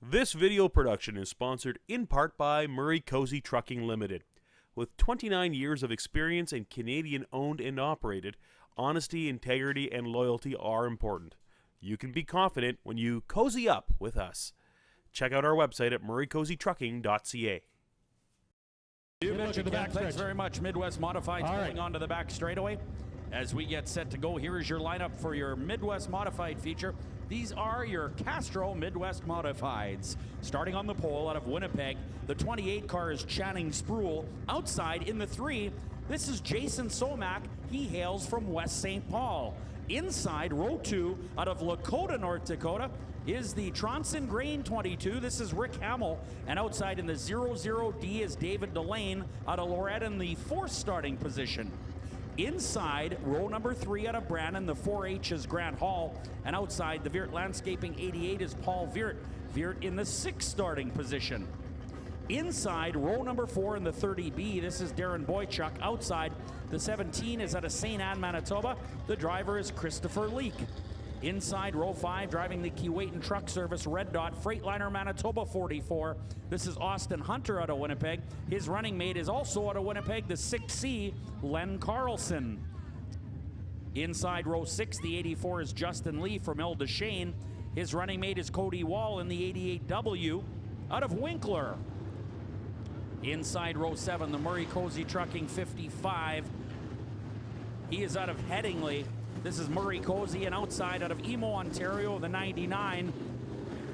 This video production is sponsored in part by Murray Cozy Trucking Limited. With 29 years of experience and Canadian owned and operated, honesty, integrity, and loyalty are important. You can be confident when you cozy up with us. Check out our website at murraycozytrucking.ca. You betcha, Ken. Thanks very much. Midwest Modifieds going on to the back straightaway. As we get set to go, here is your lineup for your Midwest Modified feature. These are your Castro Midwest Modifieds. Starting on the pole out of Winnipeg, the 28 car is Channing Spruill. Outside in the 3, this is Jason Somack. He hails from West St. Paul. Inside, row 2, out of Lakota, North Dakota, is the Tronson Grain 22. This is Rick Hamill. And outside in the 00D is David Delane out of Loretta in the 4th starting position. Inside, row number 3 out of Brandon, the 4H is Grant Hall. And outside, the Viert Landscaping 88 is Paul Viert. Viert in the 6th starting position. Inside, row number 4 in the 30B, this is Darren Boychuk. Outside, the 17 is out of St. Anne, Manitoba. The driver is Christopher Leake. Inside, row 5, driving the Keewatin Truck Service Red Dot Freightliner Manitoba 44. This is Austin Hunter out of Winnipeg. His running mate is also out of Winnipeg, the 6C, Len Carlson. Inside, row 6, the 84 is Justin Lee from Il Duchesne. His running mate is Cody Wall in the 88W out of Winkler. Inside, row 7, the Murray Cozy Trucking 55. He is out of Headingley. This is Murray Cozy, and outside out of Emo, Ontario, the 99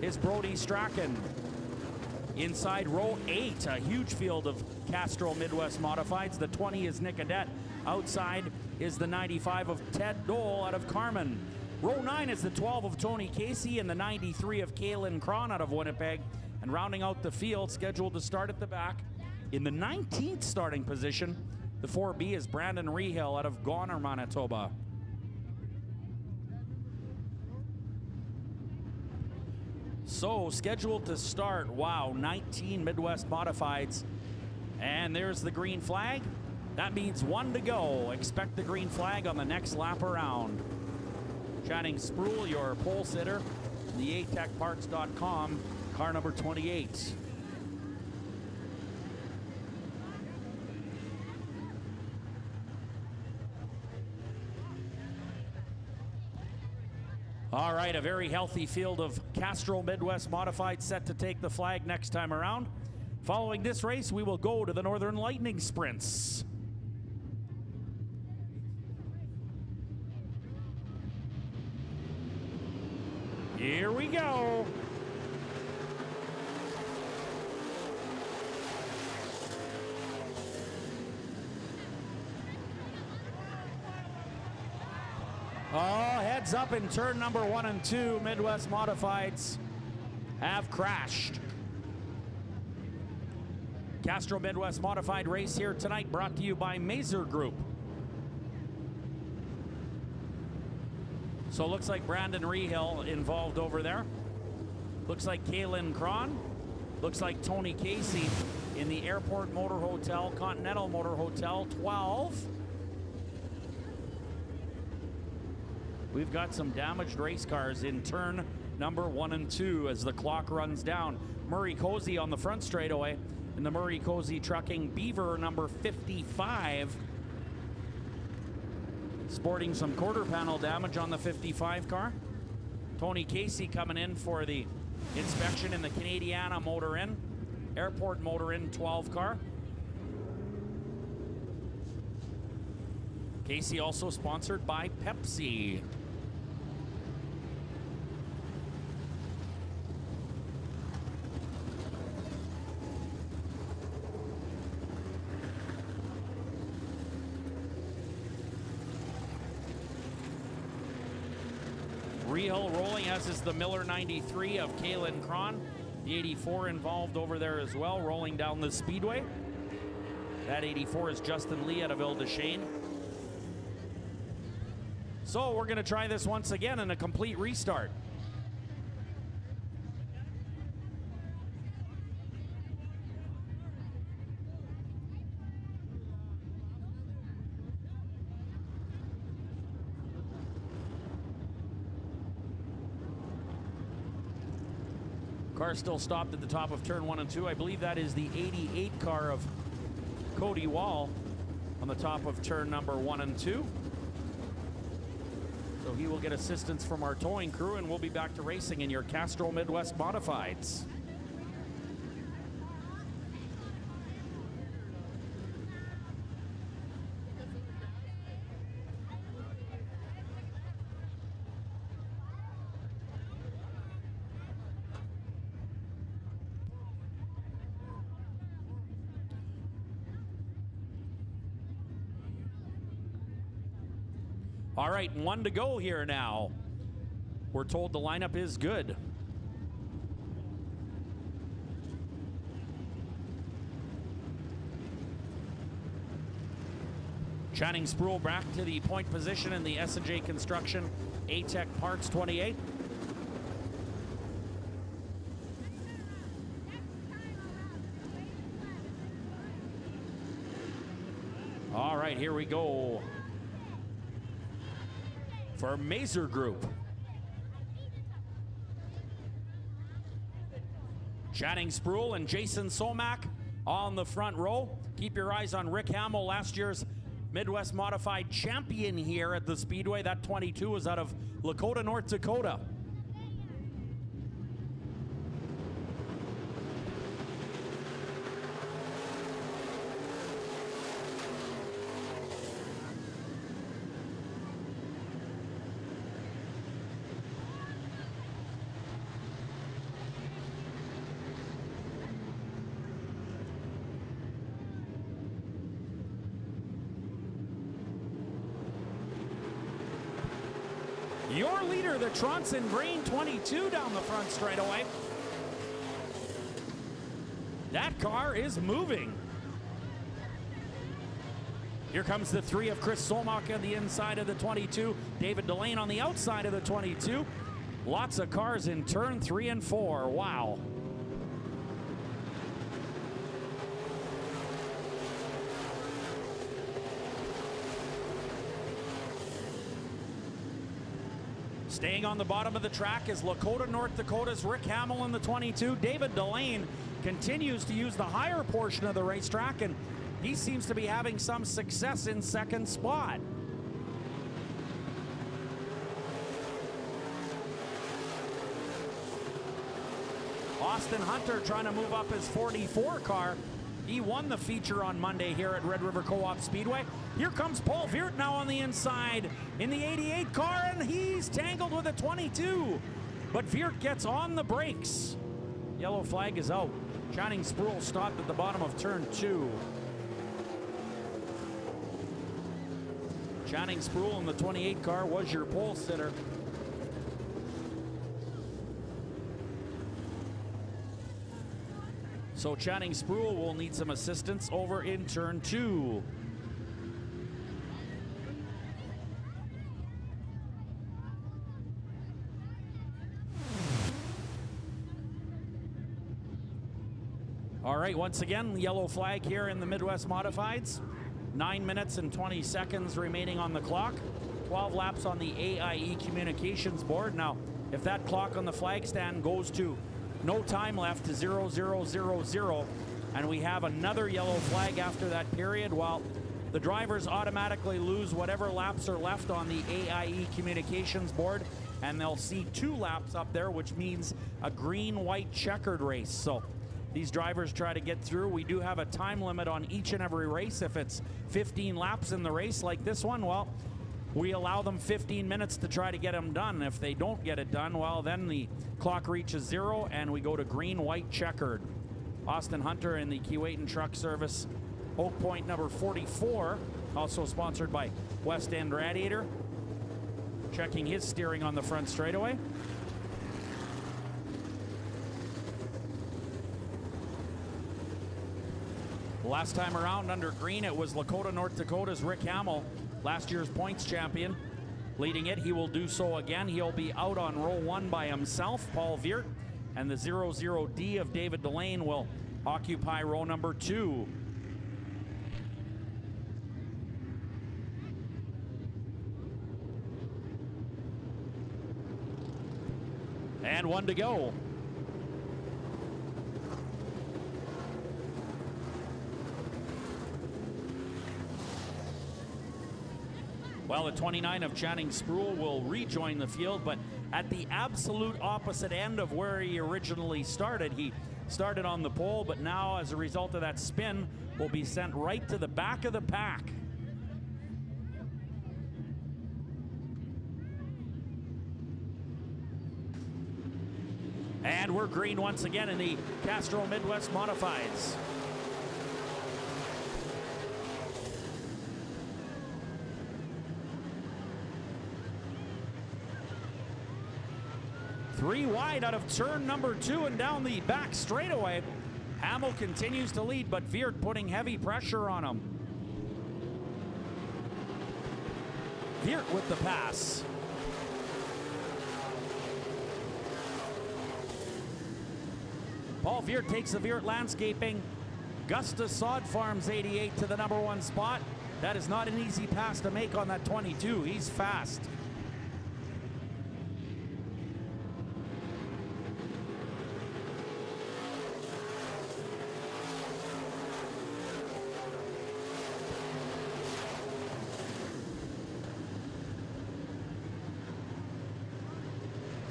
is Brody Strachan. Inside row 8, a huge field of Castro Midwest Modifieds. The 20 is Nick Adet. Outside is the 95 of Ted Dole out of Carmen. Row 9 is the 12 of Tony Casey and the 93 of Kaylin Cron out of Winnipeg. And rounding out the field, scheduled to start at the back, in the 19th starting position, the 4B is Brandon Rehill out of Goner, Manitoba. So, scheduled to start, wow, 19 Midwest Modifieds. And there's the green flag. That means 1 to go. Expect the green flag on the next lap around. Channing Spruill, your pole sitter, the atechparts.com, car number 28. All right, a very healthy field of Castro Midwest Modified set to take the flag next time around. Following this race, we will go to the Northern Lightning Sprints. Here we go. Oh, heads up in turn number 1 and 2. Midwest Modifieds have crashed. Castro Midwest Modified race here tonight brought to you by Mazer Group. So it looks like Brandon Rehill involved over there. Looks like Kaylin Cron. Looks like Tony Casey in the Airport Motor Hotel, Continental Motor Hotel 12. We've got some damaged race cars in turn number 1 and 2 as the clock runs down. Murray Cozy on the front straightaway in the Murray Cozy Trucking Beaver number 55. Sporting some quarter panel damage on the 55 car. Tony Casey coming in for the inspection in the Canadiana Motor Inn, Airport Motor Inn 12 car. Casey also sponsored by Pepsi. Rehill rolling, as is the Miller 93 of Kaylin Cron. The 84 involved over there as well, rolling down the Speedway. That 84 is Justin Lee out of Il Duchesne. So we're going to try this once again in a complete restart. Car still stopped at the top of turn 1 and 2. I believe that is the 88 car of Cody Wall on the top of turn number 1 and 2. So he will get assistance from our towing crew, and we'll be back to racing in your Castrol Midwest Modifieds. All right, 1 to go here now. We're told the lineup is good. Channing Spruill back to the point position in the S&J Construction A-Tech Parts 28. All right, here we go. For Mazer Group. Channing Spruill and Jason Somack on the front row. Keep your eyes on Rick Hamill, last year's Midwest Modified champion here at the Speedway. That 22 is out of Lakota, North Dakota. Your leader, the Tronson Green 22 down the front straightaway. That car is moving. Here comes the 3 of Chris Solmach on the inside of the 22. David Delane on the outside of the 22. Lots of cars in turn 3 and 4. Wow. Staying on the bottom of the track is Lakota, North Dakota's Rick Hamill in the 22. David Delane continues to use the higher portion of the racetrack, and he seems to be having some success in second spot. Austin Hunter trying to move up his 44 car. He won the feature on Monday here at Red River Co-op Speedway. Here comes Paul Veert now on the inside in the 88 car, and he's tangled with a 22. But Veert gets on the brakes. Yellow flag is out. Channing Spruill stopped at the bottom of turn 2. Channing Spruill in the 28 car was your pole sitter. So Channing Spruill will need some assistance over in turn 2. All right, once again, yellow flag here in the Midwest Modifieds. 9 minutes and 20 seconds remaining on the clock. 12 laps on the AIE communications board. Now, if that clock on the flag stand goes to no time left to 0000, and we have another yellow flag after that period, well, the drivers automatically lose whatever laps are left on the AIE communications board, and they'll see 2 laps up there, which means a green-white checkered race. So these drivers try to get through. We do have a time limit on each and every race. If it's 15 laps in the race like this one, well, we allow them 15 minutes to try to get them done. If they don't get it done, well, then the clock reaches 0 and we go to green, white, checkered. Austin Hunter in the Keewatin Truck Service Oak Point number 44, also sponsored by West End Radiator, checking his steering on the front straightaway. Last time around under green, it was Lakota, North Dakota's Rick Hamill, last year's points champion, leading it. He will do so again. He'll be out on row 1 by himself, Paul Veert, and the 00D of David Delane will occupy row number 2. And 1 to go. Well, the 29 of Channing Sproul will rejoin the field, but at the absolute opposite end of where he originally started. He started on the pole, but now as a result of that spin, will be sent right to the back of the pack. And we're green once again in the Castrol Midwest Modifieds. Three wide out of turn number 2 and down the back straightaway. Hamill continues to lead, but Veert putting heavy pressure on him. Veert with the pass. Paul Veert takes the Veert Landscaping Augusta Sod Farms 88 to the number 1 spot. That is not an easy pass to make on that 22. He's fast.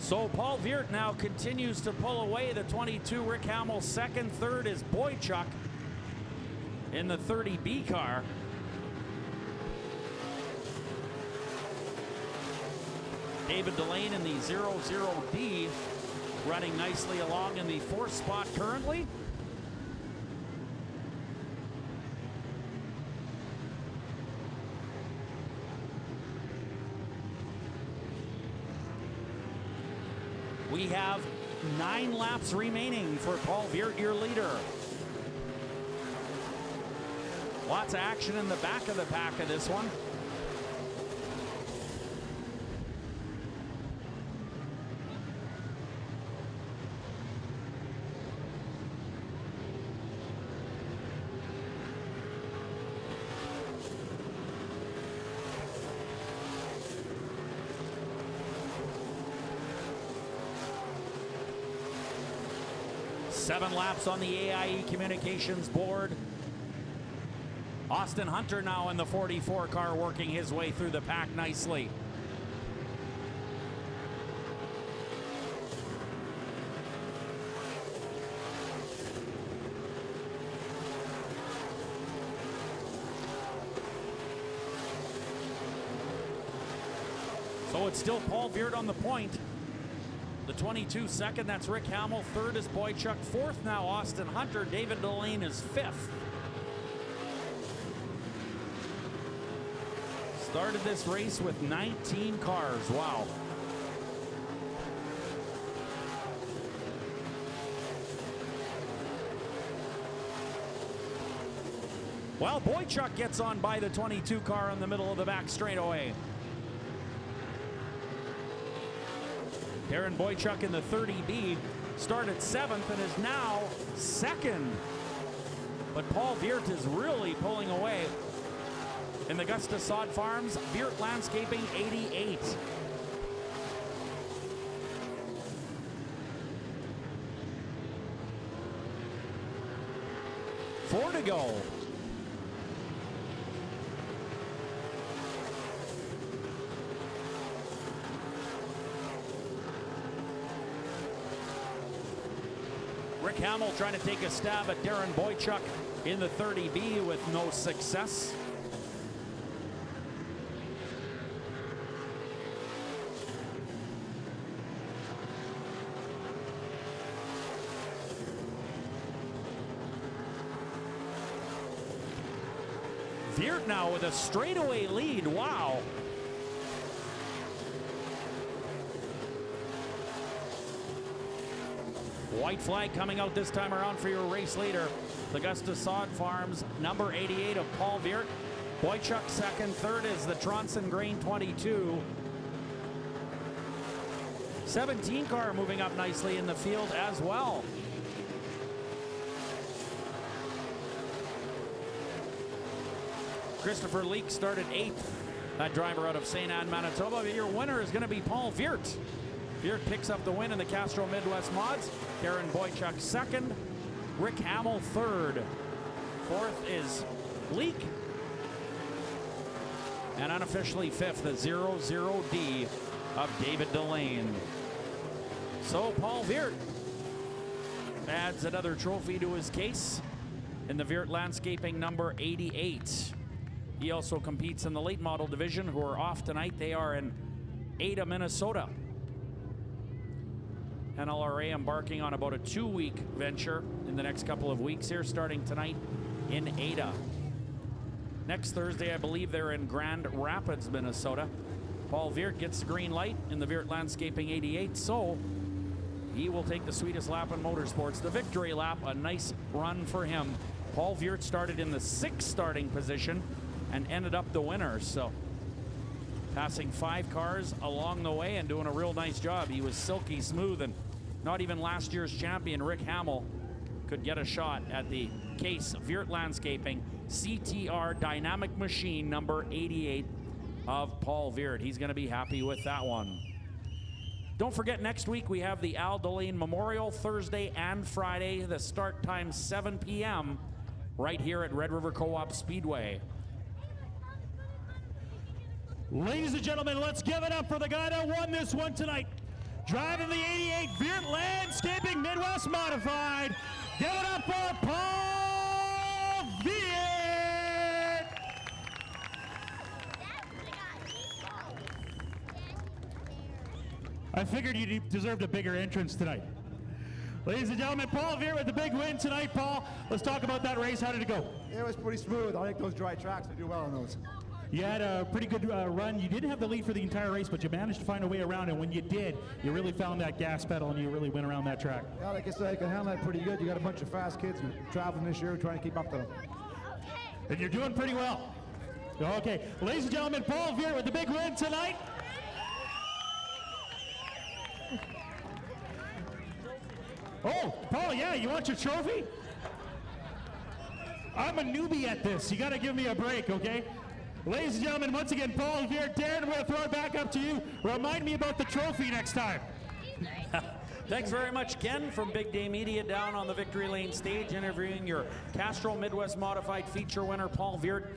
So Paul Veert now continues to pull away the 22. Rick Hamill second. Third is Boychuk in the 30B car. David Delane in the 00D running nicely along in the 4th spot currently. We have 9 laps remaining for Paul Veert, your leader. Lots of action in the back of the pack of this one. Seven laps on the AIE Communications board. Austin Hunter now in the 44 car working his way through the pack nicely. So it's still Paul Veert on the point. The 22 second, that's Rick Hamill. Third is Boychuk. Fourth now, Austin Hunter. David Delane is fifth. Started this race with 19 cars. Wow. Well, Boychuk gets on by the 22 car in the middle of the back straightaway. Darren Boychuk in the 30B started 7th and is now 2nd. But Paul Veert is really pulling away in the Augusta Sod Farms Veert Landscaping 88. Four to go. Rick Hamill trying to take a stab at Darren Boychuk in the 30B with no success. Veert now with a straightaway lead. Wow. White flag coming out this time around for your race leader. The Augusta Sod Farms, number 88 of Paul Veert. Boychuk 2nd. Third is the Tronson Grain 22. 17 car moving up nicely in the field as well. Christopher Leake started 8th. That driver out of St. Anne, Manitoba. But your winner is going to be Paul Veert. Veert picks up the win in the Castrol Midwest Mods. Darren Boychuk 2nd. Rick Hamill 3rd. 4th is Leake. And unofficially fifth, the 00D of David Delane. So Paul Veert adds another trophy to his case in the Veert Landscaping number 88. He also competes in the late model division, who are off tonight. They are in Ada, Minnesota. NLRA embarking on about a 2-week venture in the next couple of weeks here, starting tonight in Ada. Next Thursday, I believe they're in Grand Rapids, Minnesota. Paul Veert gets the green light in the Veert Landscaping 88, so he will take the sweetest lap in motorsports, the victory lap. A nice run for him. Paul Veert started in the 6th starting position and ended up the winner, so passing 5 cars along the way and doing a real nice job. He was silky smooth, and not even last year's champion Rick Hamill could get a shot at the Case Veert Landscaping CTR Dynamic Machine number 88 of Paul Veert. He's going to be happy with that one. Don't forget, next week we have the Al Delane Memorial, Thursday and Friday. The start time 7 p.m. right here at Red River Co-op Speedway. Ladies and gentlemen, let's give it up for the guy that won this one tonight. Driving the 88 Veert Landscaping Midwest Modified. Give it up for Paul Veert. I figured you deserved a bigger entrance tonight. Ladies and gentlemen, Paul Veert with the big win tonight. Paul, let's talk about that race. How did it go? It was pretty smooth. I like those dry tracks. I do well on those. You had a pretty good run. You didn't have the lead for the entire race, but you managed to find a way around, and when you did, you really found that gas pedal and you really went around that track. Yeah, like I said, I can handle that pretty good. You got a bunch of fast kids traveling this year, trying to keep up to them. And you're doing pretty well. Okay, ladies and gentlemen, Paul Veert with the big win tonight. Oh, Paul, yeah, you want your trophy? I'm a newbie at this. You got to give me a break, okay? Ladies and gentlemen, once again, Paul Veert. Darren, I'm going to throw it back up to you. Remind me about the trophy next time. Thanks very much, Ken, from Big Day Media down on the Victory Lane stage, interviewing your Castrol Midwest Modified feature winner, Paul Veert.